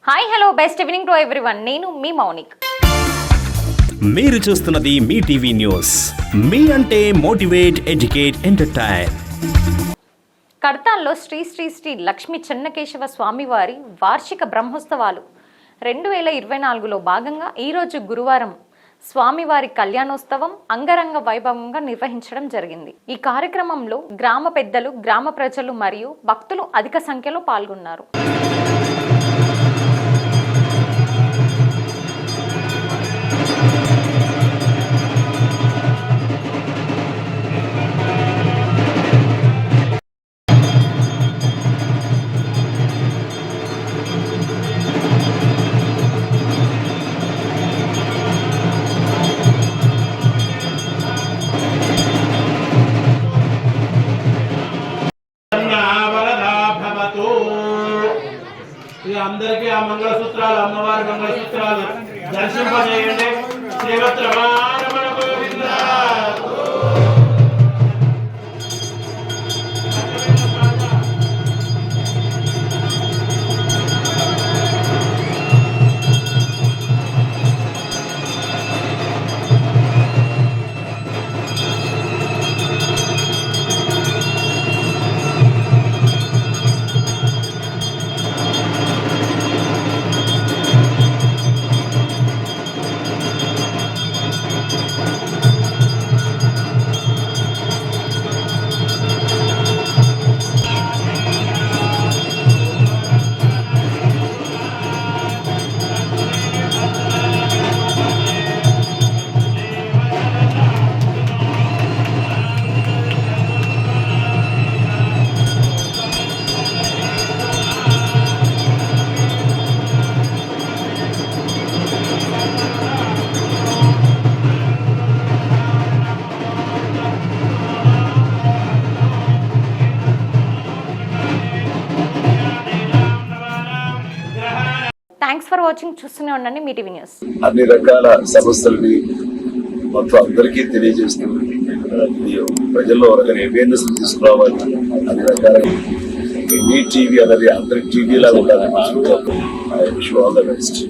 Hi hello best evening to everyone. నేను మీ మౌనిక్. మీరు చూస్తున్నది మీ టీవీ న్యూస్. మీ అంటే మోటివేట్, ఎడ్యుకేట్, ఎంటర్టైన్. కడతాల్లో శ్రీ శ్రీ శ్రీ లక్ష్మీ చెన్నకేశవ స్వామివారి వార్షిక బ్రహ్మోత్సవాలు 2024లో భాగంగా ఈరోజు గురువారం స్వామివారి కళ్యాణోత్సవం అంగరంగ వైభవంగా నిర్వహించడం జరిగింది. ఈ కార్యక్రమంలో గ్రామ పెద్దలు, గ్రామ ప్రజలు మరియు భక్తులు అధిక సంఖ్యలో పాల్గొన్నారు. అందరికీ ఆ మంగళసూత్రాలు, అమ్మవారి మంగళసూత్రాలు దర్శింపజేయండి. శ్రీవత్రమారమణ గోవింద. Thanks for watching. చూస్తూనే ఉండండి మీ టీవీ న్యూస్. అన్ని రకాల సమస్యలని మొత్తం అందరికీ తెలియజేస్తూ ప్రజల్లో అవేర్నెస్ తీసుకురావాలి. అన్ని రకాల మీ టీవీ అనేది అందరి టీవీ లాగా ఉండాలని ఆల్ ద బెస్ట్.